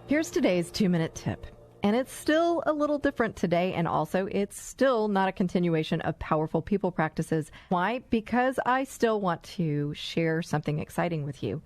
Here's today's 2-minute tip. And it's still a little different today, and also it's still not a continuation of powerful people practices. Why? Because I still want to share something exciting with you.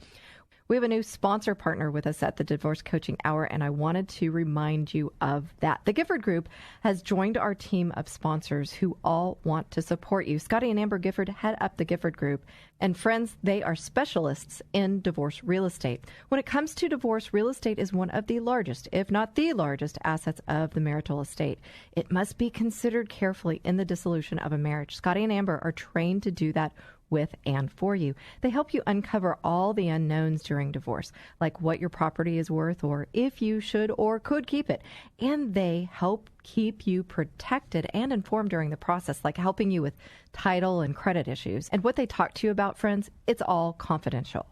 We have a new sponsor partner with us at the Divorce Coaching Hour, and I wanted to remind you of that. The Gifford Group has joined our team of sponsors who all want to support you. Scotty and Amber Gifford head up the Gifford Group. And friends, they are specialists in divorce real estate. When it comes to divorce, real estate is one of the largest, if not the largest, assets of the marital estate. It must be considered carefully in the dissolution of a marriage. Scotty and Amber are trained to do that with and for you. They help you uncover all the unknowns during divorce, like what your property is worth or if you should or could keep it. And they help keep you protected and informed during the process, like helping you with title and credit issues. And what they talk to you about, friends, it's all confidential.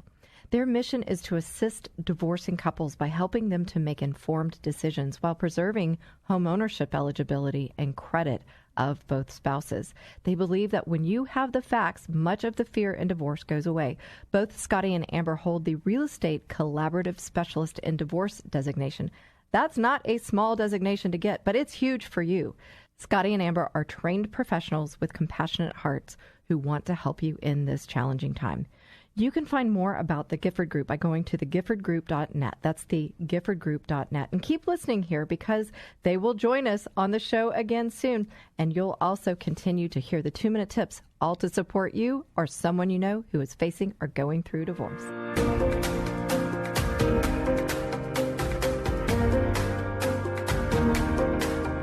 Their mission is to assist divorcing couples by helping them to make informed decisions while preserving home ownership eligibility and credit of both spouses. They believe that when you have the facts, much of the fear in divorce goes away. Both Scotty and Amber hold the Real Estate Collaborative Specialist in Divorce designation. That's not a small designation to get, but it's huge for you. Scotty and Amber are trained professionals with compassionate hearts who want to help you in this challenging time. You can find more about the Gifford Group by going to thegiffordgroup.net. That's thegiffordgroup.net. And keep listening here because they will join us on the show again soon. And you'll also continue to hear the 2-minute tips, all to support you or someone you know who is facing or going through divorce.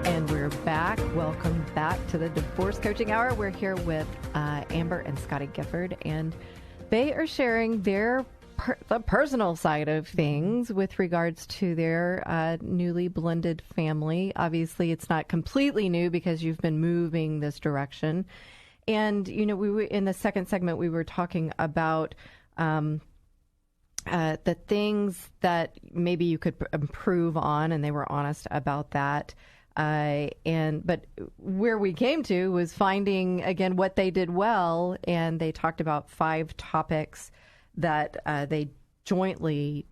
And we're back. Welcome back to the Divorce Coaching Hour. We're here with Amber and Scotty Gifford, and they are sharing their the personal side of things with regards to their newly blended family. Obviously, it's not completely new because you've been moving this direction. And, you know, we were in the second segment, we were talking about the things that maybe you could improve on, and they were honest about that. But where we came to was finding, again, what they did well, and they talked about 5 topics that they jointly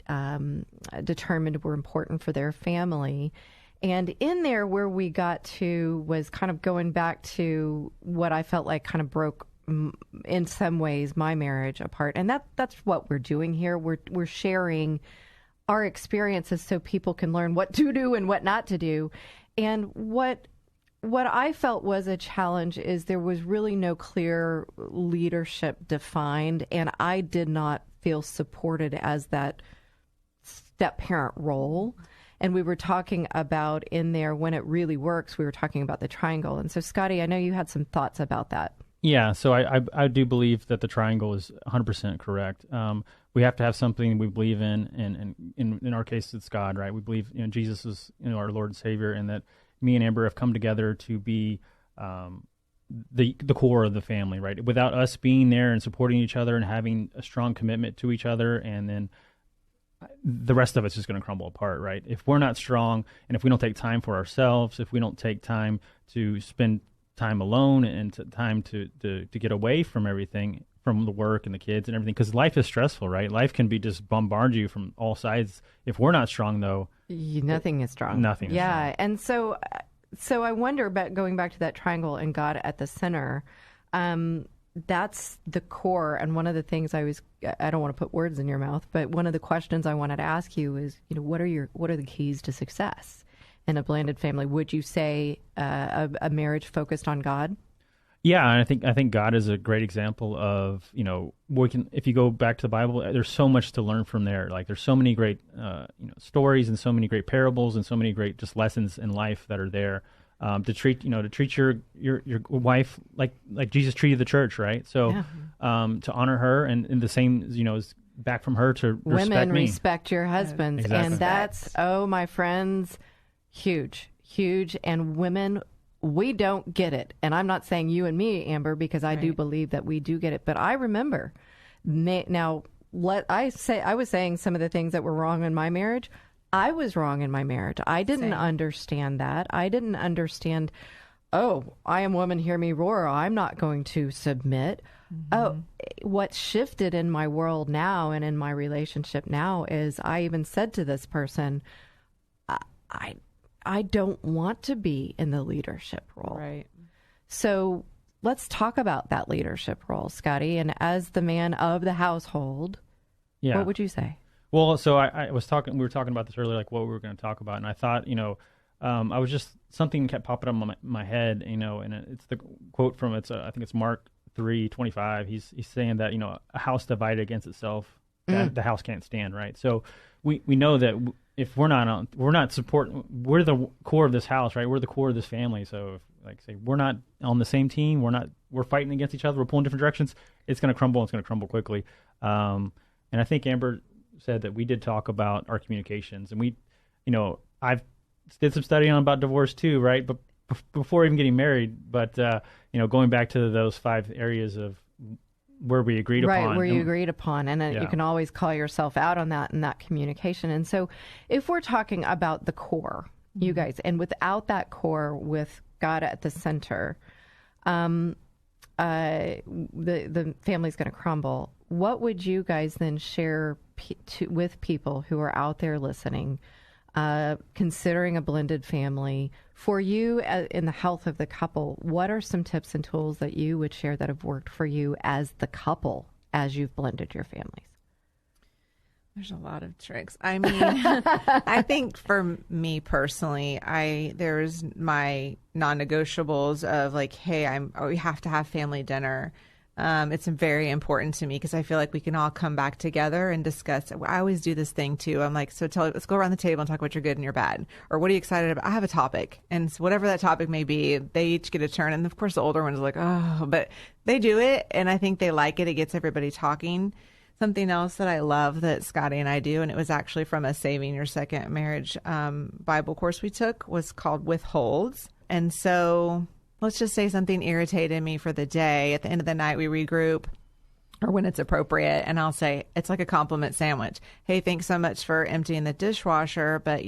determined were important for their family. And in there, where we got to was kind of going back to what I felt like kind of broke, in some ways, my marriage apart. And that's what we're doing here. We're sharing our experiences so people can learn what to do and what not to do. And what I felt was a challenge is there was really no clear leadership defined, and I did not feel supported as that step-parent role. And we were talking about in there, when it really works, we were talking about the triangle. And so, Scotty, I know you had some thoughts about that. Yeah, so I do believe that the triangle is 100% correct. We have to have something we believe in, and in our case, it's God, right? We believe Jesus is our Lord and Savior, and that me and Amber have come together to be the core of the family, right? Without us being there and supporting each other and having a strong commitment to each other, and then the rest of it's just going to crumble apart, right? If we're not strong, and if we don't take time for ourselves, if we don't take time to spend time alone and time to get away from everything, from the work and the kids and everything, because life is stressful, right? Life can be just bombard you from all sides. If we're not strong, though, nothing is strong. Nothing is strong. Yeah, and so I wonder about going back to that triangle and God at the center. That's the core. And one of the things I don't want to put words in your mouth, but one of the questions I wanted to ask you is, what are the keys to success in a blended family? Would you say a marriage focused on God? Yeah, and I think God is a great example of, if you go back to the Bible, there's so much to learn from there. Like, there's so many great stories and so many great parables and so many great just lessons in life that are there. To treat your wife like Jesus treated the church, right? So to honor her, and the same is back from her to women respect me. Respect your husbands. Exactly. And that's, my friends, huge. And women, we don't get it. And I'm not saying you and me, Amber, because I do believe that we do get it. But I remember now, I was saying some of the things that were wrong in my marriage. I was wrong in my marriage. I didn't understand that. I didn't understand, I am woman, hear me roar. I'm not going to submit. Mm-hmm. What shifted in my world now and in my relationship now is I even said to this person, I don't want to be in the leadership role. Right. So let's talk about that leadership role, Scotty. And as the man of the household, what would you say? Well, so we were talking about this earlier, like what we were going to talk about. And I thought, I was just, something kept popping up in my head, and it's the quote from, I think it's Mark 3:25. He's saying that, a house divided against itself, the house can't stand, right? So we know that if we're not supporting, we're the core of this house, right? We're the core of this family. So if, we're not on the same team, we're fighting against each other, we're pulling different directions, it's going to crumble. It's going to crumble quickly. And I think Amber said that we did talk about our communications, and we, I've did some study on about divorce too, right? But before even getting married, but going back to those 5 areas of where we agreed upon. Right, where you agreed upon. And you can always call yourself out on that and that communication. And so if we're talking about the core, you guys, and without that core with God at the center, the family's going to crumble. What would you guys then share with people who are out there listening, considering a blended family? For you, in the health of the couple, what are some tips and tools that you would share that have worked for you as the couple as you've blended your families? There's a lot of tricks. I mean, I think for me personally, there's my non-negotiables of like, hey, we have to have family dinner. It's very important to me because I feel like we can all come back together and discuss. I always do this thing too. I'm like, let's go around the table and talk about your good and your bad, or what are you excited about? I have a topic, and so whatever that topic may be, they each get a turn. And of course, the older ones are like, oh, but they do it, and I think they like it. It gets everybody talking. Something else that I love that Scotty and I do, and it was actually from a Saving Your Second Marriage Bible course we took, was called Withholds. And so let's just say something irritated me for the day. At the end of the night, we regroup, or when it's appropriate, and I'll say, it's like a compliment sandwich. Hey, thanks so much for emptying the dishwasher, but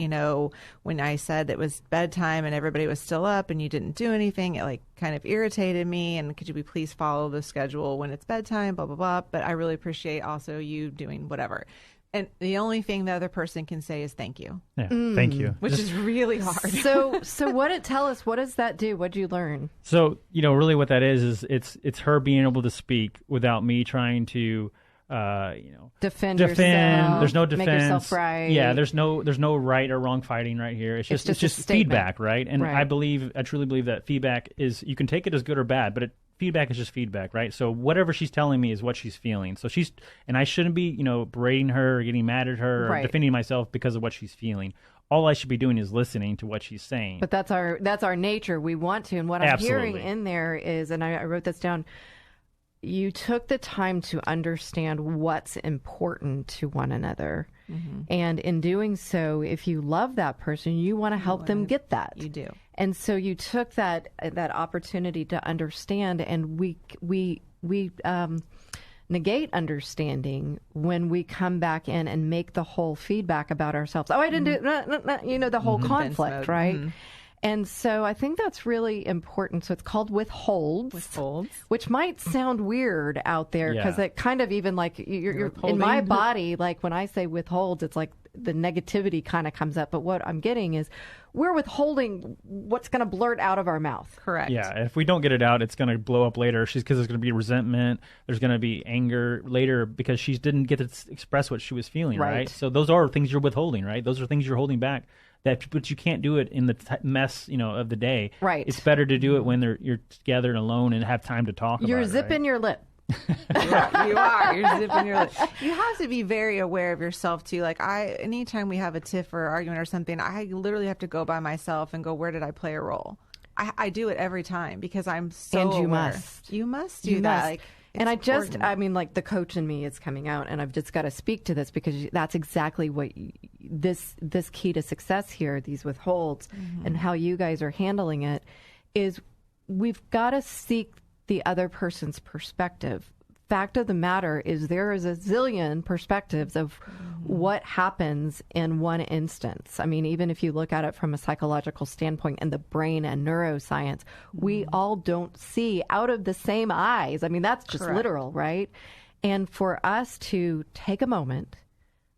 when I said it was bedtime and everybody was still up and you didn't do anything, it kind of irritated me, and could you please follow the schedule when it's bedtime, blah, blah, blah. But I really appreciate also you doing whatever. And the only thing the other person can say is thank you. Yeah, thank you. Which is really hard. So tell us, what does that do? What did you learn? So, really what that is it's her being able to speak without me trying to, defend yourself. There's no defense. Make yourself right. Yeah, there's no right or wrong fighting right here. It's just feedback, right? And right. I truly believe that feedback is, you can take it as good or bad, but feedback is just feedback, right? So whatever she's telling me is what she's feeling. So and I shouldn't be, berating her or getting mad at her or defending myself because of what she's feeling. All I should be doing is listening to what she's saying. But that's our nature. We want to. And what I'm hearing in there is, and I wrote this down, you took the time to understand what's important to one another. Mm-hmm. And in doing so, if you love that person, you want to help them get that. You do. And so you took that opportunity to understand, and we negate understanding when we come back in and make the whole feedback about ourselves. Oh, I didn't do the whole conflict, right? Mm-hmm. And so I think that's really important. So it's called Withholds, which might sound weird out there because it kind of even like you're in my body, like when I say withholds, it's like the negativity kind of comes up. But what I'm getting is we're withholding what's going to blurt out of our mouth. Correct. Yeah. And if we don't get it out, it's going to blow up later. Because there's going to be resentment. There's going to be anger later because she didn't get to express what she was feeling. Right. So those are things you're withholding, right? Those are things you're holding back. But you can't do it in the mess, of the day. Right. It's better to do it when you're together and alone and have time to talk about it. You're zipping your lip. You are. You're zipping your lip. You have to be very aware of yourself too. Like anytime we have a tiff or argument or something, I literally have to go by myself and go, where did I play a role? I do it every time because I'm so And you aware. must. You must do that. Must. And the coach in me is coming out, and I've just got to speak to this because that's exactly what this key to success here, these withholds, and how you guys are handling it, is we've got to seek the other person's perspective. Fact of the matter is there is a zillion perspectives of what happens in one instance. I mean, even if you look at it from a psychological standpoint in the brain and neuroscience, we all don't see out of the same eyes. I mean, that's just literal, right? And for us to take a moment,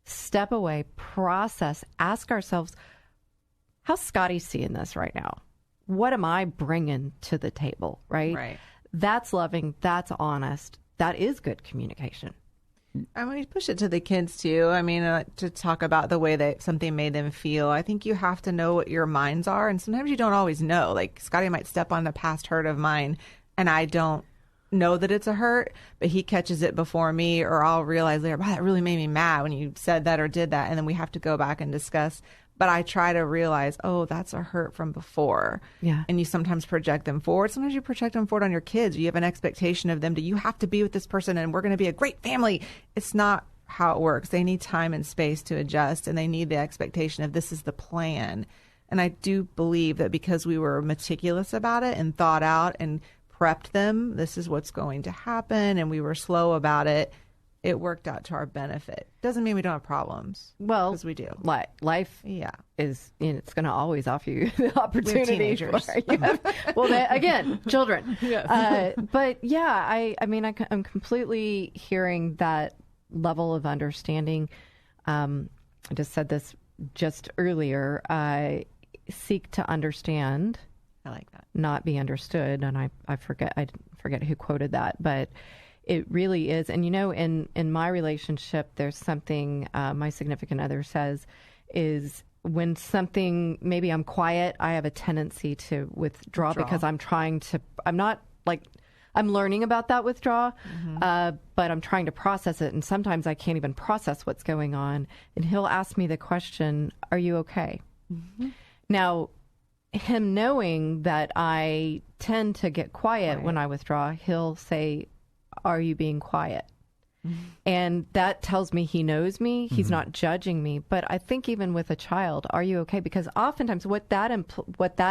step away, process, ask ourselves, how's Scotty seeing this right now? What am I bringing to the table, right? Right. That's loving. That's honest. That is good communication. I mean, you push it to the kids too. I mean, to talk about the way that something made them feel. I think you have to know what your minds are, and sometimes you don't always know. Like Scotty might step on a past hurt of mine, and I don't know that it's a hurt, but he catches it before me, or I'll realize later, wow, that really made me mad when you said that or did that, and then we have to go back and discuss. But I try to realize, oh, that's a hurt from before. Yeah. And you sometimes project them forward. Sometimes you project them forward on your kids. You have an expectation of them that you have to be with this person and we're going to be a great family. It's not how it works. They need time and space to adjust, and they need the expectation of this is the plan. And I do believe that because we were meticulous about it and thought out and prepped them, this is what's going to happen, and we were slow about it, it worked out to our benefit. Doesn't mean we don't have problems. Well, because we do. Life is, it's going to opportunity opportunity the opportunity. Well, again, children. Yes. But yeah, I mean, I'm completely hearing that level of understanding. I just said this just earlier. Seek to understand. I like that. Not be understood. And I forget who quoted that, but it really is. And, in my relationship, there's something my significant other says is when something, maybe I'm quiet, I have a tendency to withdraw. Because I'm learning about that withdraw, but I'm trying to process it. And sometimes I can't even process what's going on. And he'll ask me the question, are you okay? Mm-hmm. Now, him knowing that I tend to get quiet when I withdraw, he'll say, are you being quiet? Mm-hmm. And that tells me he knows me. He's not judging me. But I think even with a child, are you okay? Because oftentimes what that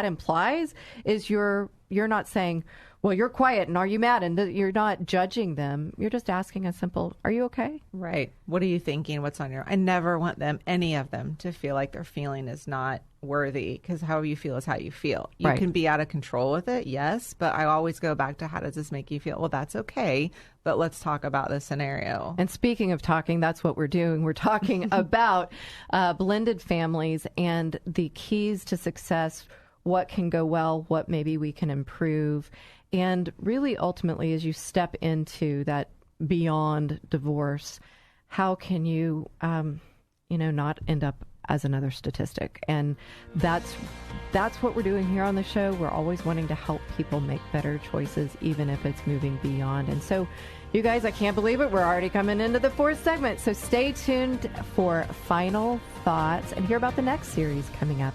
implies is you're not saying, well, you're quiet and are you mad? And you're not judging them. You're just asking a simple, are you okay? Right. What are you thinking? What's on I never want any of them to feel like their feeling is not worthy, because how you feel is how you feel. You can be out of control with it, yes, but I always go back to how does this make you feel? Well, that's okay, but let's talk about the scenario. And speaking of talking, that's what we're doing. We're talking about blended families and the keys to success, what can go well, what maybe we can improve. And really, ultimately, as you step into that beyond divorce, how can you, not end up as another statistic? And that's what we're doing here on the show. We're always wanting to help people make better choices, even if it's moving beyond. And so, you guys, I can't believe it. We're already coming into the fourth segment. So stay tuned for final thoughts and hear about the next series coming up.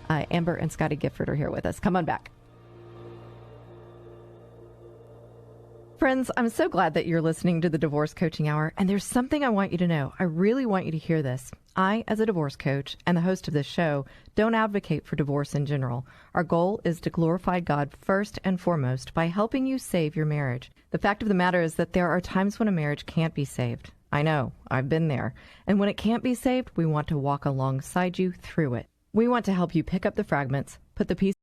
Amber and Scotty Gifford are here with us. Come on back. Friends, I'm so glad that you're listening to the Divorce Coaching Hour, and there's something I want you to know. I really want you to hear this. I, as a divorce coach and the host of this show, don't advocate for divorce in general. Our goal is to glorify God first and foremost by helping you save your marriage. The fact of the matter is that there are times when a marriage can't be saved. I know, I've been there. And when it can't be saved, we want to walk alongside you through it. We want to help you pick up the fragments, put the pieces